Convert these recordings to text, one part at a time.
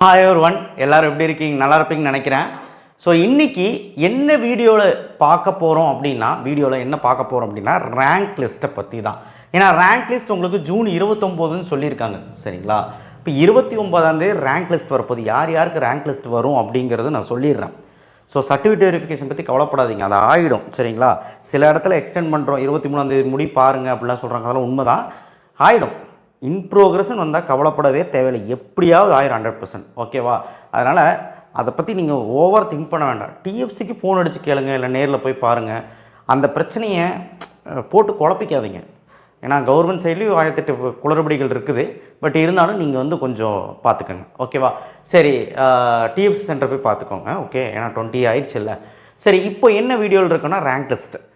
Hi everyone, எல்லாரும் எப்படி இருக்கீங்க? நல்லா இருப்பீங்கன்னு நினைக்கிறேன். ஸோ இன்றைக்கி என்ன வீடியோவில் பார்க்க போகிறோம் அப்படின்னா ரேங்க் லிஸ்ட்டை பற்றி தான். ஏன்னா ரேங்க் லிஸ்ட் உங்களுக்கு ஜூன் 29ன்னு சொல்லியிருக்காங்க, சரிங்களா? இப்போ 29ஆம் தேதி ரேங்க் லிஸ்ட் வரப்போது. யார் யாருக்கு ரேங்க் லிஸ்ட் வரும் அப்படிங்கிறது நான் சொல்லிடுறேன். ஸோ சர்டிஃபிகேட் வெரிஃபிகேஷன் பற்றி கவலைப்படாதீங்க, அது ஆகிடும், சரிங்களா? சில இடத்துல எக்ஸ்டெண்ட் பண்ணுறோம், 23ஆம் தேதி முடி பாருங்கள் அப்படிலாம் சொல்கிறாங்க, அதெல்லாம் உண்மை தான், ஆகிடும். இன் ப்ரோக்ரஸ்ன்னு வந்தால் கவலைப்படவே தேவையில்லை, எப்படியாவது ஆயிரம் 100%, ஓகேவா? அதனால் அதை பற்றி நீங்கள் ஓவர் திங்க் பண்ண வேண்டாம். டிஎஃப்சிக்கு ஃபோன் அடித்து கேளுங்க, இல்லை நேரில் போய் பாருங்கள். அந்த பிரச்சனையை போட்டு குழப்பிக்காதீங்க. ஏன்னா கவர்மெண்ட் சைட்லேயும் 1008 குளறுபடிகள் இருக்குது. பட் இருந்தாலும் நீங்கள் கொஞ்சம் பார்த்துக்கோங்க, ஓகேவா? சரி, டிஎஃப்சி சென்டர் போய் பார்த்துக்கோங்க, ஓகே? ஏன்னா 20 ஆயிடுச்சு இல்லை. சரி, இப்போ என்ன வீடியோவில் இருக்குன்னா ரேங்க் லிஸ்ட்டு.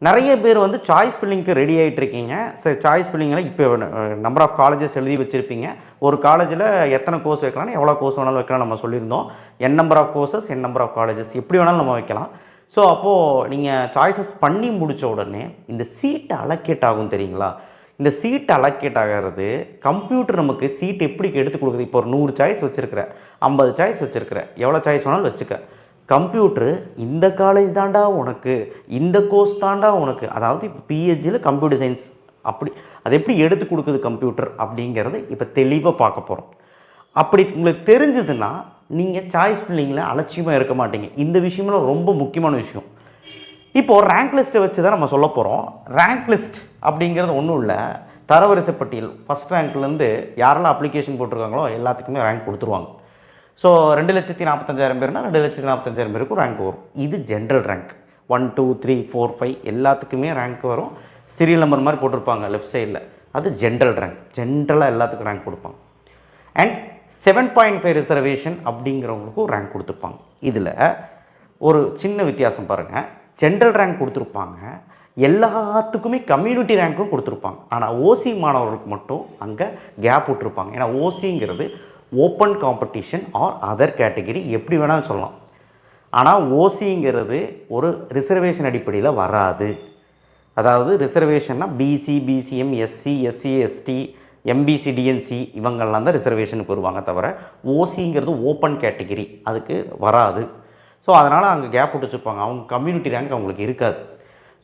நிறைய பேர் சாய்ஸ் ஃபில்லிங்க்கு ரெடி ஆகிட்டுருக்கீங்க. சரி, சாய்ஸ் ஃபில்லிங்கில் இப்போ நம்பர் ஆஃப் காலேஜஸ் எழுதி வச்சுருப்பீங்க. ஒரு காலேஜில் எத்தனை கோர்ஸ் வைக்கலாம்னு, எவ்வளோ கோர்ஸ் வேணாலும் வைக்கலாம் நம்ம சொல்லியிருந்தோம். N number of courses, N number of colleges, எப்படி வேணாலும் நம்ம வைக்கலாம். ஸோ அப்போது நீங்கள் சாய்ஸஸ் பண்ணி முடித்த உடனே இந்த சீட்டு அலோகேட் ஆகும், தெரியுங்களா? இந்த சீட்டு அலோகேட் ஆகிறது கம்ப்யூட்டர் நமக்கு சீட் எப்படி எடுத்து கொடுக்குது. இப்போ ஒரு 100 சாய்ஸ் வச்சுருக்கிற, 50 சாய்ஸ் வச்சுருக்கிற, எவ்வளோ சாய்ஸ் வேணாலும் வச்சுக்க. கம்ப்யூட்ரு இந்த காலேஜ் தாண்டா உனக்கு, இந்த கோர்ஸ் தாண்டா உனக்கு, அதாவது இப்போ பிஹெச்சியில் கம்ப்யூட்டர் சயின்ஸ், அப்படி அது எப்படி எடுத்து கொடுக்குது கம்ப்யூட்டர் அப்படிங்கிறது இப்போ தெளிவாக பார்க்க போகிறோம். அப்படி உங்களுக்கு தெரிஞ்சதுன்னா நீங்கள் சாய்ஸ் ஃபில்லிங்கில் அலட்சியமாக இருக்க மாட்டீங்க. இந்த விஷயமெல்லாம் ரொம்ப முக்கியமான விஷயம். இப்போது ரேங்க் லிஸ்ட்டை வச்சு தான் நம்ம சொல்ல போகிறோம். ரேங்க் லிஸ்ட் அப்படிங்கிறது ஒன்றும் இல்லை, தரவரிசை பட்டியல். ஃபஸ்ட் ரேங்க்லேருந்து யாரெல்லாம் அப்ளிகேஷன் போட்டிருக்காங்களோ எல்லாத்துக்குமே ரேங்க் கொடுத்துருவாங்க. ஸோ 2,45,000 பேர்னா 2,45,000 பேருக்கும் ரேங்க் வரும். இது ஜென்ரல் ரேங்க். 1 2 3 4 5 எல்லாத்துக்குமே ரேங்க் வரும். சீரியல் நம்பர் மாதிரி போட்டிருப்பாங்க லெஃப்ட் சைடில், அது ஜென்ரல் ரேங்க். ஜென்ரலாக எல்லாத்துக்கும் ரேங்க் கொடுப்பாங்க. அண்ட் 7.5 ரிசர்வேஷன் அப்படிங்கிறவங்களுக்கும் ரேங்க் கொடுத்துருப்பாங்க. இதில் ஒரு சின்ன வித்தியாசம் பாருங்கள். ஜென்ரல் ரேங்க் கொடுத்துருப்பாங்க, எல்லாத்துக்குமே கம்யூனிட்டி ரேங்க்கும் கொடுத்துருப்பாங்க. ஆனால் ஓசி மாணவர்களுக்கு மட்டும் அங்கே கேப் விட்டுருப்பாங்க. ஏன்னா ஓசிங்கிறது open competition or other category, எப்படி வேணாலும் சொல்லலாம். ஆனால் ஓசிங்கிறது ஒரு ரிசர்வேஷன் அடிப்படையில் வராது. அதாவது ரிசர்வேஷன்னா BC, BCM, SC, SC, ST, MBC, DNC இவங்கள்லாம் தான் ரிசர்வேஷனுக்கு வருவாங்க. தவிர ஓசிங்கிறது ஓப்பன் கேட்டகிரி, அதுக்கு வராது. ஸோ அதனால் அங்கே கேப் விட்டு வச்சுருப்பாங்க. அவங்க கம்யூனிட்டி ரேங்க் அவங்களுக்கு இருக்காது.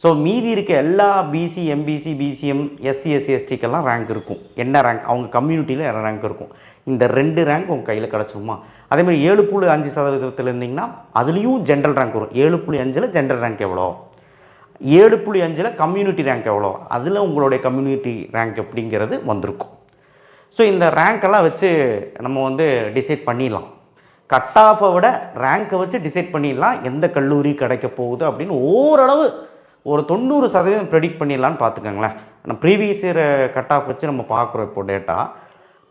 ஸோ மீதி இருக்க எல்லா BC, MBC, BCM, SC, SC, எஸ்டிக்கெல்லாம் ரேங்க் இருக்கும். என்ன ரேங்க்? அவங்க கம்யூனிட்டியில் என்ன ரேங்க் இருக்கும். இந்த 2 ரேங்க் உங்கள் கையில் கிடச்சிருமா? அதேமாதிரி 7.5% இருந்தீங்கன்னா அதுலேயும் ஜென்ரல் ரேங்க் வரும். 7.5 ஜென்ரல் ரேங்க் எவ்வளோ, 7.5 கம்யூனிட்டி ரேங்க் எவ்வளோ, அதில் உங்களுடைய கம்யூனிட்டி ரேங்க் எப்படிங்கிறது வந்திருக்கும். ஸோ இந்த ரேங்க்கெல்லாம் வச்சு நம்ம டிசைட் பண்ணிடலாம். கட் ஆஃபை விட ரேங்க்கை வச்சு டிசைட் பண்ணிடலாம் எந்த கல்லூரி கிடைக்க போகுது அப்படின்னு. ஓரளவு ஒரு 90% ப்ரெடிக்ட் பண்ணிடலான்னு பார்த்துக்கோங்களேன். நம்ம ப்ரீவியஸ் இயர் கட் ஆஃப் வச்சு நம்ம பார்க்குறோம். இப்போ data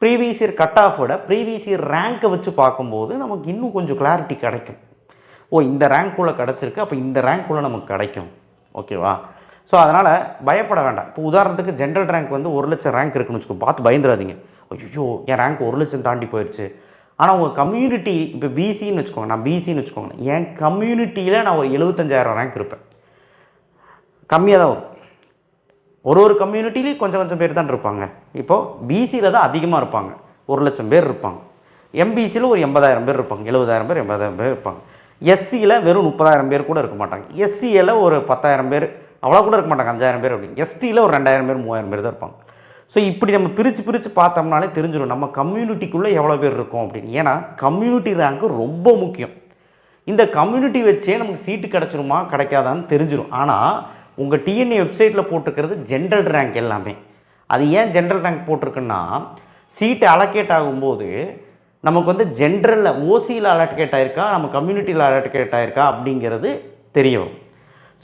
previous year cut off விட ப்ரீவியஸ் இயர் ரேங்க்கை வச்சு பார்க்கும்போது நமக்கு இன்னும் கொஞ்சம் கிளாரிட்டி கிடைக்கும். ஓ, இந்த ரேங்க்குள்ளே கிடச்சிருக்கு, அப்போ இந்த ரேங்க்குள்ளே நமக்கு கிடைக்கும், ஓகேவா? ஸோ அதனால் பயப்பட வேண்டாம். இப்போ உதாரணத்துக்கு ஜென்ரல் ரேங்க் 1,00,000 ரேங்க் இருக்குன்னு வச்சுக்கோ, பார்த்து பயந்துடாதீங்க. ஐயோ, என் ரேங்க் 1,00,000 தாண்டி போயிடுச்சு. ஆனால் உங்கள் கம்யூனிட்டி இப்போ பிசின்னு வச்சுக்கோங்க, நான் பிசின்னு வச்சுக்கோங்க, என் கம்யூனிட்டியில் நான் ஒரு 75,000 ரேங்க் இருப்பேன். கம்மியாக தான் வரும். ஒரு கம்யூனிட்டிலையும் கொஞ்சம் பேர் தான் இருப்பாங்க. இப்போது பிசியில் தான் அதிகமாக இருப்பாங்க, 1,00,000 பேர் இருப்பாங்க. எம்பிசியில் ஒரு 80,000 பேர் இருப்பாங்க, 70,000 பேர், 80,000 பேர் இருப்பாங்க. எஸ்சியில் வெறும் 30,000 பேர் கூட இருக்க மாட்டாங்க. எஸ்சியில் ஒரு 10,000 பேர், அவ்வளோ கூட இருக்க மாட்டாங்க, 5,000 பேர் அப்படி. எஸ்டியில் ஒரு 2,000 பேர், 3,000 பேர் தான் இருப்பாங்க. ஸோ இப்படி நம்ம பிரித்து பார்த்தோம்னாலே தெரிஞ்சிடும் நம்ம கம்யூனிட்டிக்குள்ளே எவ்வளோ பேர் இருக்கோம் அப்படின்னு. ஏன்னா கம்யூனிட்டி ரேங்க்கு ரொம்ப முக்கியம். இந்த கம்யூனிட்டி வச்சே நமக்கு சீட்டு கிடச்சிருமா கிடைக்காதான்னு தெரிஞ்சிடும். ஆனால் உங்கள் டிஎன்ஏ வெப்சைட்டில் போட்டிருக்கிறது ஜென்ரல் ரேங்க் எல்லாமே. அது ஏன் ஜென்ரல் ரேங்க் போட்டிருக்குன்னா, சீட்டு அலோகேட் ஆகும்போது நமக்கு ஜென்ரலில் ஓசியில் அலோகேட் ஆகிருக்கா, நம்ம கம்யூனிட்டியில் அலோகேட் ஆகிருக்கா அப்படிங்கிறது தெரியும்.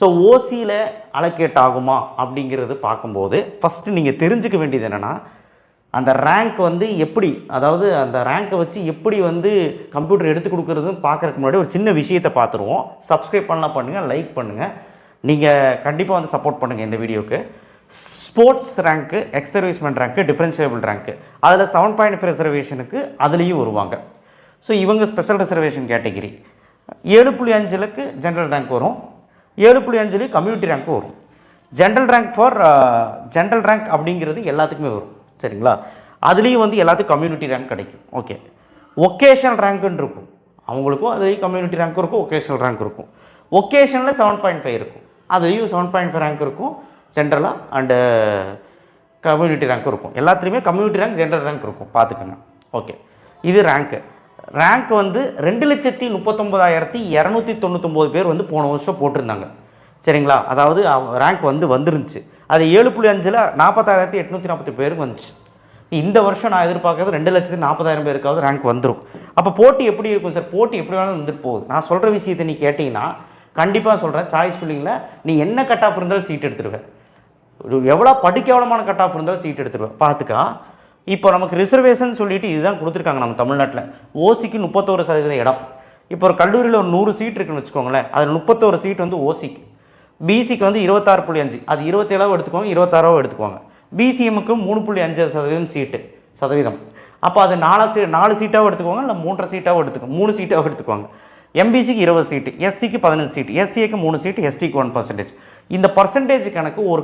ஸோ ஓசியில் அலோகேட் ஆகுமா அப்படிங்கிறது பார்க்கும்போது ஃபஸ்ட்டு நீங்கள் தெரிஞ்சுக்க வேண்டியது என்னென்னா, அந்த ரேங்க் எப்படி, அதாவது அந்த ரேங்க்கை வச்சு எப்படி கம்ப்யூட்டர் எடுத்து கொடுக்குறதுன்னு பார்க்குறதுக்கு முன்னாடி ஒரு சின்ன விஷயத்தை பார்த்துருவோம். சப்ஸ்கிரைப் பண்ணலாம், பண்ணுங்கள், லைக் பண்ணுங்கள். நீங்கள் கண்டிப்பாக சப்போர்ட் பண்ணுங்கள் இந்த வீடியோவுக்கு. Sports rank, ex servicemen rank, differentiable rank, அதில் 7.5 ரிசர்வேஷனுக்கு அதுலேயும் வருவாங்க. ஸோ இவங்க ஸ்பெஷல் ரிசர்வேஷன் கேட்டகிரி. 7.5க்கு ஜென்ரல் ரேங்க் வரும், 7.5 கம்யூனிட்டி ரேங்க்கு வரும். General rank for general rank அப்படிங்கிறது எல்லாத்துக்குமே வரும், சரிங்களா? அதுலேயும் எல்லாத்துக்கும் கம்யூனிட்டி ரேங்க் கிடைக்கும், ஓகே. ஒகேஷனல் ரேங்க்குன்னு இருக்கும், அவங்களுக்கும் அதுலேயும் கம்யூனிட்டி ரேங்க் இருக்கும், ஒகேஷனல் ரேங்க் இருக்கும். ஒகேஷனில் 7.5 இருக்கும், அதுலேயும் 7.5 ரேங்க் இருக்கும். ஜென்ரலாக அண்டு கம்யூனிட்டி ரேங்க்கும் இருக்கும். எல்லாத்துலேயுமே கம்யூனிட்டி ரேங்க் ஜென்ரல் ரேங்க் இருக்கும், பார்த்துக்கோங்க. ஓகே, இது ரேங்க்கு. ரேங்க் வந்து 2,39,299 பேர் வந்து போன வருஷம் போட்டிருந்தாங்க. சரிங்களா, அதாவது ரேங்க் வந்துருந்துச்சு. அது 7.5ல் 40,840 பேருக்கு வந்துச்சு. இந்த வருஷம் நான் எதிர்பார்க்கறது 2,40,000 பேருக்காவது ரேங்க் வந்துடும். அப்போ போட்டி எப்படி இருக்கும் சார்? போட்டி எப்படி வேணாலும் வந்துட்டு போகுது. நான் சொல்கிற விஷயத்தை நீ கேட்டிங்கன்னா கண்டிப்பாக சொல்கிறேன், சாய்ஸ் ஃபில்லிங்கில் நீ என்ன கட் ஆஃப் இருந்தாலும் சீட் எடுத்துருவேன். எவ்வளோ படிக்கவலமான கட் ஆஃப் இருந்தாலும் சீட் எடுத்துருவேன், பார்த்துக்கா. இப்போ நமக்கு ரிசர்வேஷன் சொல்லிட்டு இதுதான் கொடுத்துருக்காங்க நம்ம தமிழ்நாட்டில். ஓசிக்கு 31% இடம். இப்போ ஒரு கல்லூரியில் ஒரு 100 சீட் இருக்குன்னு வச்சுக்கோங்களேன், அதில் 31 சீட் வந்து ஓசிக்கு. பிசிக்கு வந்து 26.5, அது 27 எடுத்துக்குவாங்க, 26 எடுத்துக்குவாங்க. பிசிஎம்முக்கு 3.5% சதவீதம். அப்போ அது 4 சீட்டாகவும் எடுத்துக்குவாங்க, இல்லை 3.5 சீட்டாகவும் எடுத்துக்குவாங்க, 3 சீட்டாகவும் எடுத்துக்குவாங்க. எம்பிசிக்கு 20 சீட்டு, எஸ்சிக்கு 15 சீட்டு, எஸ்சிஏக்கு 3 சீட்டு, எஸ்டிக்கு 1%. இந்த பர்சன்டேஜ் கணக்கு ஒரு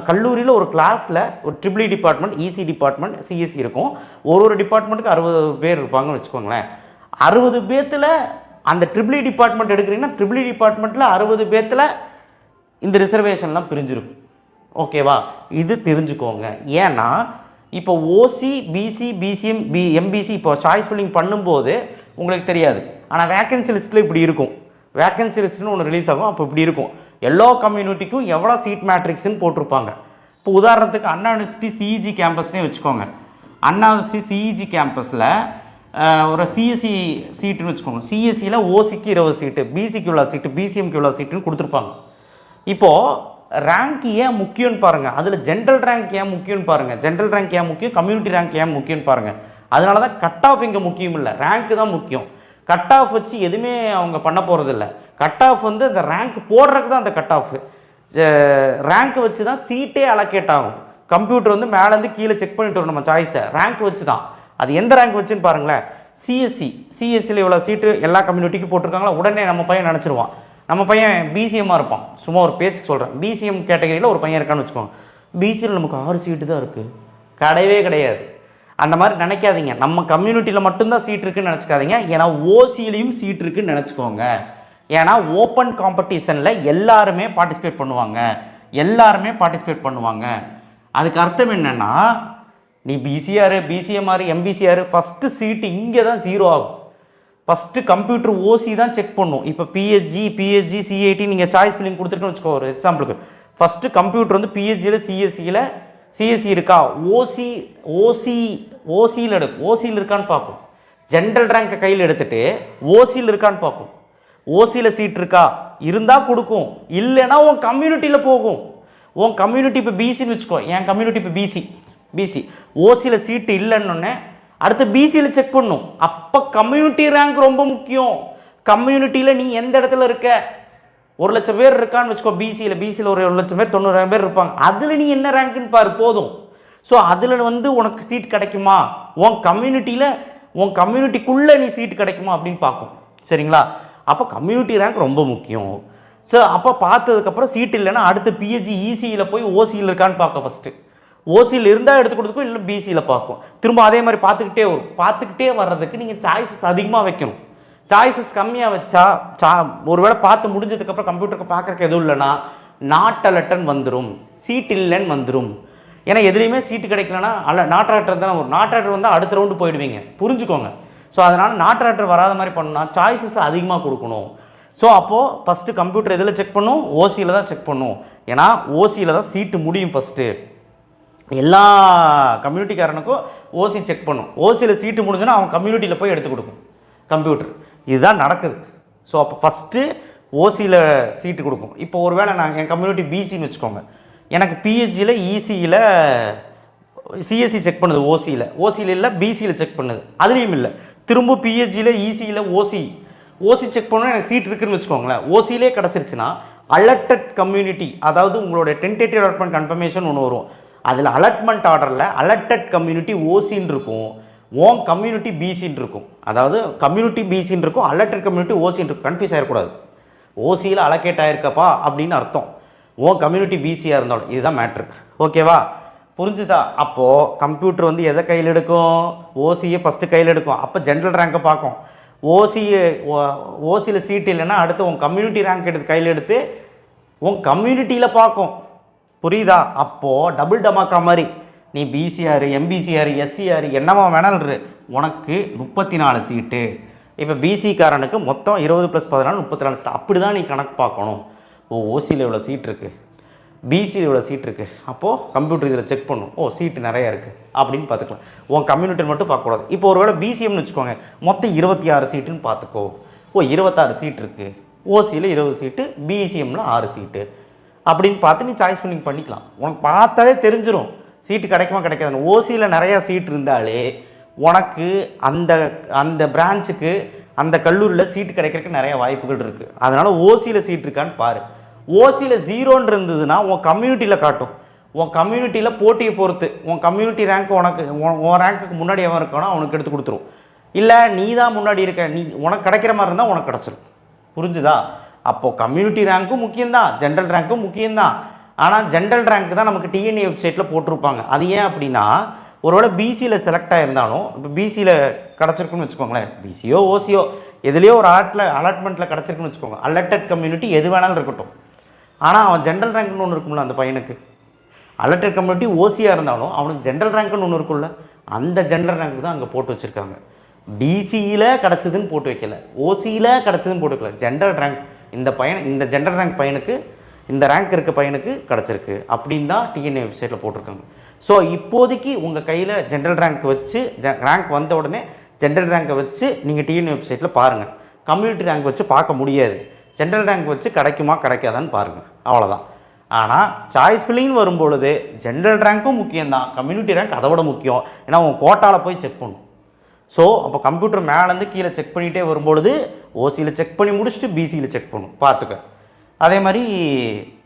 கல்லூரியில் ஒரு கிளாஸில் ஒரு triple department, EC department, CSE இருக்கும். ஒரு டிபார்ட்மெண்ட்டுக்கு 60 பேர் இருப்பாங்கன்னு வச்சுக்கோங்களேன். 60 பேர்த்தில் அந்த ட்ரிபிள் டிபார்ட்மெண்ட் எடுக்கிறீங்கன்னா ட்ரிபிள் டிபார்ட்மெண்ட்டில் 60 பேர்த்தில் இந்த ரிசர்வேஷன்லாம் பிரிஞ்சிருக்கும். ஓகேவா, இது தெரிஞ்சுக்கோங்க. ஏன்னா இப்போ ஓசி, பிசி, பிசிஎம், எம்பிசி இப்போ சாய்ஸ் ஃபில்லிங் பண்ணும்போது உங்களுக்கு தெரியாது. ஆனால் வேக்கன்சி லிஸ்ட்டில் இப்படி இருக்கும். வேக்கன்சி லிஸ்ட்னு ஒன்று ரிலீஸ் ஆகும், அப்போ இப்படி இருக்கும். எல்லா கம்யூனிட்டிக்கும் எவ்வளோ சீட் மேட்ரிக்ஸ்ன்னு போட்டிருப்பாங்க. இப்போ உதாரணத்துக்கு அண்ணா யூனிவர்சிட்டி சிஇஜி கேம்பஸ்னே வச்சுக்கோங்க. அண்ணா யூனிவர்சிட்டி சிஇஜி கேம்பஸில் ஒரு சிஎஸ்சி சீட்டுன்னு வச்சுக்கோங்க. சிஎஸ்சியில் ஓசிக்கு 20 சீட்டு, பிசிக்கு இவ்வளோ சீட்டு, பிசிஎம்க்கு இவ்வளோ சீட்டுன்னு கொடுத்துருப்பாங்க. இப்போது ரேங்க் ஏன் முக்கியம்னு பாருங்கள், அதில் ஜென்ரல் ரேங்க் ஏன் முக்கியம்னு பாருங்கள், ஜென்ரல் ரேங்க் ஏன் முக்கியம், கம்யூனிட்டி ரேங்க் ஏன் முக்கியம்னு பாருங்கள். அதனால தான் கட் ஆஃப் இங்கே முக்கியம் இல்லை, ரேங்க்கு தான் முக்கியம். கட் ஆஃப் வச்சு எதுவுமே அவங்க பண்ண போகிறதில்ல. கட் ஆஃப் வந்து அந்த ரேங்க் போடுறதுக்கு தான் அந்த கட் ஆஃப். ரேங்க் வச்சு தான் சீட்டே அலோகேட் ஆகும். கம்ப்யூட்டர் வந்து மேலேருந்து கீழே செக் பண்ணிட்டு வரும் நம்ம சாய்ஸை, ரேங்க் வச்சு தான். அது எந்த ரேங்க் வச்சுன்னு பாருங்களேன். சிஎஸ்சியில் இவ்வளோ சீட்டு எல்லா கம்யூனிட்டிக்கும் போட்டிருக்காங்களா, உடனே நம்ம பையன் நினச்சிருவான் நம்ம பையன் பிசிஎம்மாக இருப்பான். சும்மா ஒரு பேச்சுக்கு சொல்கிறேன், பிசிஎம் கேட்டகரியில் ஒரு பையன் இருக்கான்னு வச்சுக்கோங்க. பிசியில் நமக்கு 6 சீட்டு தான் இருக்குது, கிடையவே கிடையாது. அந்த மாதிரி நினைக்காதீங்க. நம்ம கம்யூனிட்டியில் மட்டும்தான் சீட் இருக்குதுன்னு நினச்சிக்காதீங்க. ஏன்னா ஓசியிலையும் சீட் இருக்குதுன்னு நினச்சிக்கோங்க. ஏன்னா ஓப்பன் காம்படிஷனில் எல்லாருமே பார்ட்டிசிபேட் பண்ணுவாங்க. அதுக்கு அர்த்தம் என்னென்னா, நீ பிசிஆர், பிசிஎம்ஆர், எம்பிசிஆர் ஃபஸ்ட்டு சீட்டு இங்கே தான் 0 ஆகும். ஃபஸ்ட்டு கம்ப்யூட்டர் ஓசி தான் செக் பண்ணும். இப்போ பிஹெச்ஜி, சிஐடி நீங்கள் சாய்ஸ் ஃபில்லிங் கொடுத்துருக்குன்னு வச்சுக்கோ. ஒரு எக்ஸாம்பிளுக்கு ஃபஸ்ட்டு கம்ப்யூட்டர் வந்து பிஹெச்சியில், சிஎஸ்சி இருக்கா, ஓசியில் எடுக்கும். ஓசியில் இருக்கான்னு பார்க்கும். ஜென்ரல் ரேங்கை கையில் எடுத்துகிட்டு ஓசியில் இருக்கான்னு பார்க்கும். ஓசியில் சீட் இருக்கா, இருந்தால் கொடுக்கும், இல்லைன்னா உன் கம்யூனிட்டியில் போகும். உன் கம்யூனிட்டி இப்போ பிசின்னு வச்சுக்கோ. என் கம்யூனிட்டி இப்போ பிசி ஓசியில் சீட்டு இல்லைன்னொன்னே அடுத்து பிசியில் செக் பண்ணும். அப்போ கம்யூனிட்டி ரேங்க் ரொம்ப முக்கியம். கம்யூனிட்டியில் நீ எந்த இடத்துல இருக்க, 1,00,000 பேர் இருக்கான்னு வச்சுக்கோ. பிசியில் ஒரு 1,00,000 பேர், 90,000 பேர் இருப்பாங்க. அதில் நீ என்ன ரேங்க்குன்னு பாரு, போதும். ஸோ அதில் வந்து உனக்கு சீட் கிடைக்குமா, உன் கம்யூனிட்டிக்குள்ளே நீ சீட் கிடைக்குமா அப்படின்னு பார்க்கும். சரிங்களா, அப்போ கம்யூனிட்டி ரேங்க் ரொம்ப முக்கியம். ஸோ அப்போ பார்த்ததுக்கப்புறம் சீட் இல்லைன்னா அடுத்து பிஹெச்சி இசியில் போய் ஓசியில் இருக்கான்னு பார்க்க. ஃபஸ்ட்டு ஓசியில் இருந்தால் எடுத்து கொடுத்துக்கும், இல்லை பிசியில் பார்க்கும். திரும்ப அதே மாதிரி பார்த்துக்கிட்டே வர்றதுக்கு நீங்கள் சாய்ஸஸ் அதிகமாக வைக்கணும். சாய்ஸஸ் கம்மியாக வச்சா ஒருவேளை பார்த்து முடிஞ்சதுக்கப்புறம் கம்ப்யூட்டருக்கு பார்க்குறக்கு எதுவும் இல்லைன்னா நாட் அலர்ட்டன் வந்துடும், சீட் இல்லைன்னு வந்துடும். ஏன்னா எதுலேயுமே சீட்டு கிடைக்கலன்னா நாட் அலர்ட் தான் வரும். நாட் அலர்ட் வந்தால் அடுத்த ரவுண்டு போயிடுவீங்க, புரிஞ்சுக்கோங்க. ஸோ அதனால் நாட் அலர்ட் வராத மாதிரி பண்ணணும்னா சாய்ஸஸ் அதிகமாக கொடுக்கணும். ஸோ அப்போது ஃபஸ்ட்டு கம்ப்யூட்டர் எதில் செக் பண்ணும், ஓசியில் தான் செக் பண்ணும். ஏன்னா ஓசியில் தான் சீட்டு முடியும். ஃபஸ்ட்டு எல்லா கம்யூனிட்டிக்காரனுக்கும் ஓசி செக் பண்ணும். ஓசியில் சீட்டு முடிஞ்சுன்னா அவன் கம்யூனிட்டியில் போய் எடுத்து கொடுக்கும் கம்ப்யூட்டர். இதுதான் நடக்குது. ஸோ அப்போ ஃபஸ்ட்டு ஓசியில் சீட்டு கொடுக்கும். இப்போ ஒரு வேளை நான் என் கம்யூனிட்டி பிசின்னு வச்சுக்கோங்க. எனக்கு பிஹெச்சியில், இசியில், சிஎஸ்சி செக் பண்ணுது, ஓசியில் இல்லை, பிசியில் செக் பண்ணுது, அதுலேயும் இல்லை. திரும்ப பிஹெச்சியில், இசியில், ஓசி செக் பண்ணணும், எனக்கு சீட் இருக்குதுன்னு வச்சுக்கோங்களேன். ஓசியிலே கிடச்சிருச்சுன்னா அலர்ட்டட் கம்யூனிட்டி, அதாவது உங்களோட டென்டேட்டிவ் அலாட்மெண்ட் கன்ஃபர்மேஷன் ஒன்று வரும். அதில் அலர்ட்மெண்ட் ஆர்டரில் அலர்ட்டட் கம்யூனிட்டி ஓசின்னு இருக்கும், ஓன் கம்யூனிட்டி பிசின்னு இருக்கும். அதாவது கம்யூனிட்டி பிசின்னு இருக்கும், அலர்ட்டட் கம்யூனிட்டி ஓசின்னு இருக்கும். கன்ஃபியூஸ் ஆகிடக்கூடாது. ஓசியில் அலோகேட் ஆகிருக்கப்பா அப்படின்னு அர்த்தம். ஓன் கம்யூனிட்டி பிசியாக இருந்தாலும் இதுதான் மேட்ரு. ஓகேவா? புரிஞ்சுதா? அப்போது கம்ப்யூட்டர் வந்து எதை கையில் எடுக்கும்? ஓசியை ஃபஸ்ட்டு கையில் எடுக்கும். அப்போ ஜென்ரல் ரேங்கை பார்க்கும். ஓசியில் சீட் இல்லைன்னா அடுத்து உன் கம்யூனிட்டி ரேங்க் எடுத்து கையில் எடுத்து உன் கம்யூனிட்டியில் பார்க்கும். புரியுதா? அப்போது டபுள் டமாக்கா மாதிரி நீ பிசிஆர், எம்பிசிஆர், எஸ்சிஆர் என்னவா வேணாலும் உனக்கு 34 சீட்டு. இப்போ பிசிக்காரனுக்கு மொத்தம் 20+14 34 சீட்டு. அப்படி தான் நீ கணக்கு பார்க்கணும். ஓசியில் இவ்வளோ சீட் இருக்குது, பிசியில் இவ்வளோ சீட் இருக்குது, அப்போது கம்ப்யூட்டர் இதில் செக் பண்ணும். சீட்டு நிறையா இருக்குது அப்படின்னு பார்த்துக்கலாம். உன் கம்யூனிட்டி மட்டும் பார்க்கக்கூடாது. இப்போ ஒரு வேளை பிசிஎம்னு வச்சுக்கோங்க, மொத்தம் 26 சீட்டுன்னு பார்த்துக்கோ. 26 சீட் இருக்குது, ஓசியில் 20 சீட்டு, பிசிஎம்மில் 6 சீட்டு அப்படின்னு பார்த்து நீ சாய்ஸ் பண்ணிக்கலாம். உனக்கு பார்த்தாலே தெரிஞ்சிடும் சீட்டு கிடைக்குமா கிடைக்காதுன்னு. ஓசியில் நிறையா சீட் இருந்தாலே உனக்கு அந்த அந்த பிரான்ச்சுக்கு அந்த கல்லூரியில் சீட்டு கிடைக்கிறதுக்கு நிறைய வாய்ப்புகள் இருக்குது. அதனால் ஓசியில் சீட் இருக்கான்னு பாரு. ஓசியில் 0 இருந்ததுன்னா உன் கம்யூனிட்டியில் காட்டும். உன் கம்யூனிட்டியில் போட்டியை பொறுத்து உன் கம்யூனிட்டி ரேங்க் உனக்கு உன் ரேங்க்குக்கு முன்னாடி எவன் இருக்கானோ அவனுக்கு எடுத்து கொடுத்துரும். இல்லை நீ தான் முன்னாடி இருக்க, நீ உனக்கு கிடைக்கிற மாதிரி இருந்தால் உனக்கு கிடச்சிரும். புரிஞ்சுதா? அப்போது கம்யூனிட்டி ரேங்க்கும் முக்கியம்தான், ஜென்ரல் ரேங்க்கும் முக்கியம்தான். ஆனால் ஜென்ரல் ரேங்க் தான் நமக்கு டிஎன்ஏ வெப்சைட்டில் போட்டிருப்பாங்க. அது ஏன் அப்படின்னா, ஒருவேளை பிசியில் செலக்ட் ஆகிருந்தாலும், இப்போ பிசியில் கிடச்சிருக்குன்னு வச்சுக்கோங்களேன், பிசியோ ஓசியோ எதுலேயோ ஒரு அலாட்மெண்ட்டில் கிடச்சிருக்குன்னு வச்சுக்கோங்க, அலர்டட் கம்யூனிட்டி எது வேணாலும் இருக்கட்டும். ஆனால் அவன் ஜென்ரல் ரேங்க்னு ஒன்று இருக்கும்ல அந்த பையனுக்கு. அலர்டட் கம்யூனிட்டி ஓசியாக இருந்தாலும் அவனுக்கு ஜென்ரல் ரேங்க்னு ஒன்று இருக்கும்ல, அந்த ஜென்ரல் ரேங்க் தான் அங்கே போட்டு வச்சுருக்காங்க. பிசியில் கிடச்சதுன்னு போட்டு வைக்கல, ஓசியில் கிடச்சதுன்னு போட்டு வைக்கல, ஜென்ரல் ரேங்க். இந்த ஜென்ரல் ரேங்க் பையனுக்கு, இந்த ரேங்க் இருக்க பையனுக்கு கிடச்சிருக்கு அப்படின்னு தான் டிஎன்ஏ வெப்சைட்டில் போட்டிருக்காங்க. ஸோ இப்போதைக்கு உங்கள் கையில் ஜென்ரல் ரேங்க் வச்சு, ரேங்க் வந்த உடனே ஜென்ரல் ரேங்கை வச்சு நீங்கள் டிஎன்ஏ வெப்சைட்டில் பாருங்கள். கம்யூனிட்டி ரேங்க் வச்சு பார்க்க முடியாது. ஜென்ரல் ரேங்க் வச்சு கிடைக்குமா கிடைக்காதான்னு பாருங்கள், அவ்வளோதான். ஆனால் சாய்ஸ் ஃபில்லிங்னு வரும்பொழுது ஜென்ரல் ரேங்க்கும் முக்கியம்தான், கம்யூனிட்டி ரேங்க் அதை விட முக்கியம். ஏன்னா உங்கள் கோட்டாவில் போய் செக் பண்ணும். ஸோ அப்போ கம்ப்யூட்டர் மேலேருந்து கீழே செக் பண்ணிகிட்டே வரும்பொழுது ஓசியில் செக் பண்ணி முடிச்சுட்டு பிசியில் செக் பண்ணும், பார்த்துக்க. அதே மாதிரி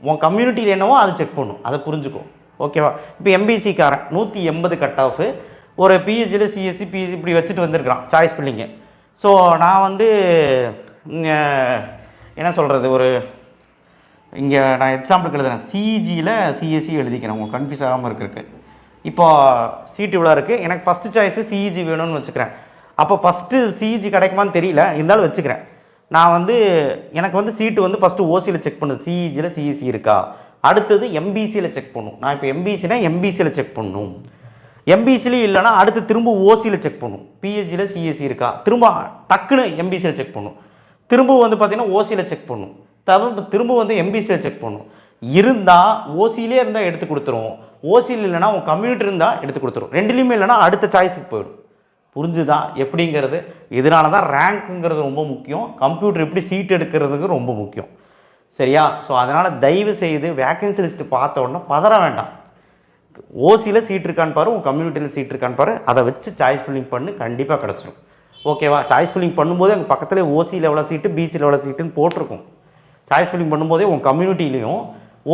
உன் கம்யூனிட்டியில் என்னவோ அது செக் பண்ணும், அதை புரிஞ்சுக்கும். ஓகேவா? இப்போ எம்பிசிக்காரன் 180 கட் ஆஃபு, ஒரு பிஹெச்சியில் சிஎஸ்சி பிஹெச்சி இப்படி வச்சுட்டு வந்திருக்கிறான் சாய்ஸ் ஃபில்லிங்கு. ஸோ நான் வந்து என்ன சொல்கிறது, ஒரு இங்கே நான் எக்ஸாம்பிளுக்கு எழுதுறேன், சிஜியில் சிஎஸ்சி எழுதிக்கிறேன் உங்கள் கன்ஃபியூஸ் ஆகாமல் இருக்கிறதுக்கு. இப்போ சீட் இவ்வளோ இருக்குது, எனக்கு ஃபஸ்ட்டு சாய்ஸு சிஇஜி வேணும்னு வச்சுக்கிறேன். அப்போ ஃபஸ்ட்டு சிஇஜி கிடைக்குமான்னு தெரியல, இருந்தாலும் வச்சுக்கிறேன். நான் வந்து எனக்கு வந்து சீட்டு வந்து ஃபஸ்ட்டு ஓசியில் செக் பண்ணுது, சிஇஜியில் சிஎஸ்சி இருக்கா. அடுத்தது எம்பிசியில் செக் பண்ணும். நான் இப்போ எம்பிசினா எம்பிசியில் செக் பண்ணணும். எம்பிசிலையும் இல்லைனா அடுத்து திரும்ப ஓசியில் செக் பண்ணும், பிஹெச்சியில் சிஎஸ்சி இருக்கா. திரும்ப டக்குன்னு எம்பிசியில் செக் பண்ணும். திரும்ப வந்து பார்த்திங்கன்னா ஓசியில் செக் பண்ணும். திரும்ப வந்து எம்பிசியில் செக் பண்ணும். இருந்தால் ஓசியிலே இருந்தால் எடுத்து கொடுத்துரும், ஓசியில் இல்லைனா உன் கம்யூனிட்டி இருந்தால் எடுத்து கொடுத்துரும். ரெண்டுலேயுமே இல்லைனா அடுத்த சாய்ஸுக்கு போயிடும். புரிஞ்சுதான் எப்படிங்கிறது? இதனால தான் ரேங்க்குங்கிறது ரொம்ப முக்கியம், கம்ப்யூட்டர் எப்படி சீட் எடுக்கிறதுக்கு ரொம்ப முக்கியம். சரியா? ஸோ அதனால் தயவு செய்து வேக்கன்சி லிஸ்ட்டு பார்த்த உடனே பதற வேண்டாம். ஓசியில் சீட் இருக்கான்னு பாரு, உன் கம்யூனிட்டியில் சீட் இருக்கான்னு பாரு, அதை வச்சு சாய்ஸ் ஃபில்லிங் பண்ணி கண்டிப்பாக கிடச்சிரும். ஓகேவா? சாய்ஸ் ஃபில்லிங் பண்ணும்போது எங்கள் பக்கத்தில் ஓசியில் எவ்வளோ சீட்டு, பிசியில் எவ்வளோ சீட்டுன்னு போட்டிருக்கும். சாய்ஸ் ஃபில்லிங் பண்ணும்போதே உன் கம்யூனிட்டிலையும்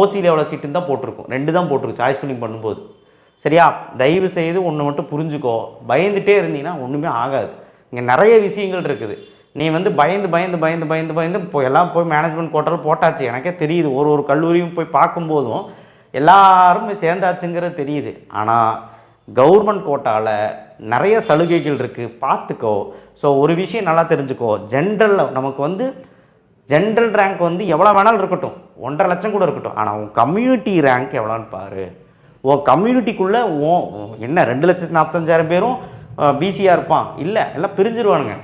ஓசியில் எவ்வளோ சீட்டுன்னு தான் போட்டிருக்கும், 2 தான் போட்டிருக்கும் சாய்ஸ் ஃபில்லிங் பண்ணும்போது. சரியா? தயவு செய்து ஒன்று மட்டும் புரிஞ்சுக்கோ, பயந்துகிட்டே இருந்தீங்கன்னா ஒன்றுமே ஆகாது. இங்கே நிறைய விஷயங்கள் இருக்குது. நீ வந்து பயந்து இப்போ எல்லாம் போய் மேனேஜ்மெண்ட் கோட்டால் போட்டாச்சு, எனக்கே தெரியுது. ஒரு கல்லூரியும் போய் பார்க்கும்போதும் எல்லாரும் போய் சேர்ந்தாச்சுங்கிறது தெரியுது. ஆனால் கவர்மெண்ட் கோட்டாவில் நிறைய சலுகைகள் இருக்குது, பார்த்துக்கோ. ஸோ ஒரு விஷயம் நல்லா தெரிஞ்சுக்கோ, ஜென்ரலில் நமக்கு வந்து ஜென்ரல் ரேங்க் வந்து எவ்வளோ வேணாலும் இருக்கட்டும், 1.5 லட்சம் கூட இருக்கட்டும். ஆனால் உன் கம்யூனிட்டி ரேங்க் எவ்வளோன்னு பாரு. உன் கம்யூனிட்டிக்குள்ளே என்ன 2,45,000 பேரும் பிசியாக இருப்பான், இல்லை எல்லாம் பிரிஞ்சிருவானுங்க.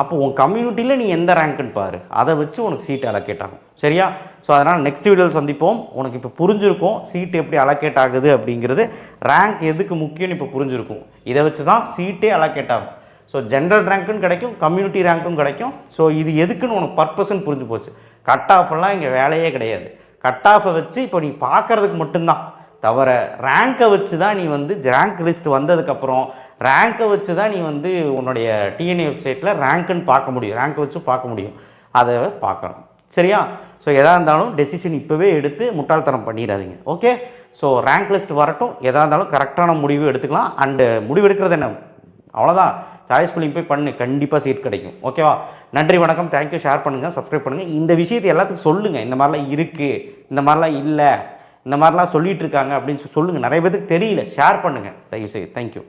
அப்போ உன் கம்யூனிட்டியில் நீ எந்த ரேங்க்குன்னு பாரு, அதை வச்சு உனக்கு சீட்டு அலோகேட் ஆகும். சரியா? ஸோ அதனால் நெக்ஸ்ட் வீடியோவில் சந்திப்போம். உனக்கு இப்போ புரிஞ்சிருக்கும் சீட்டு எப்படி அலோகேட் ஆகுது அப்படிங்கிறது, ரேங்க் எதுக்கு முக்கியம்னு இப்போ புரிஞ்சிருக்கும். இதை வச்சு தான் சீட்டே அலோகேட் ஆகும். ஸோ ஜென்ரல் ரேங்க்கும் கிடைக்கும், கம்யூனிட்டி ரேங்க்கும் கிடைக்கும். ஸோ இது எதுக்குன்னு உனக்கு பர்பஸ்ன்னு புரிஞ்சு போச்சு. கட் ஆஃப்லாம் இங்கே வேலையே கிடையாது. கட் ஆஃபை வச்சு இப்போ நீ பார்க்குறதுக்கு மட்டும்தான், தவிர ரேங்க்கை வச்சு தான் நீ வந்து ரேங்க் லிஸ்ட் வந்ததுக்கப்புறம் ரேங்க்கை வச்சு தான் நீ வந்து உன்னுடைய டிஎன்ஏ வெப்சைட்டில் ரேங்க்குன்னு பார்க்க முடியும், ரேங்க்கை வச்சு பார்க்க முடியும். அதை பார்க்கணும். சரியா? ஸோ எதாக இருந்தாலும் டெசிஷன் இப்போவே எடுத்து முட்டாள்தனம் பண்ணிடாதீங்க. ஓகே? ஸோ ரேங்க் லிஸ்ட் வரட்டும், எதாக இருந்தாலும் கரெக்டான முடிவு எடுத்துக்கலாம். அண்டு முடிவு எடுக்கிறது என்ன, அவ்வளோதான். சாய்ஸ் ஃபில்லிங் போய் பண்ணு, கண்டிப்பாக சீட் கிடைக்கும். ஓகேவா? நன்றி, வணக்கம், தேங்க்யூ. ஷேர் பண்ணுங்கள், சப்ஸ்கிரைப் பண்ணுங்கள். இந்த விஷயத்தை எல்லாத்துக்கும் சொல்லுங்கள், இந்த மாதிரிலாம் இருக்குது, இந்த மாதிரிலாம் இல்லை, இந்த மாதிரிலாம் சொல்லிகிட்டு இருக்காங்க அப்படின்னு சொல்லுங்கள். நிறைய பேருக்கு தெரியல, ஷேர் பண்ணுங்கள் தயவுசெய்து. தேங்க்யூ.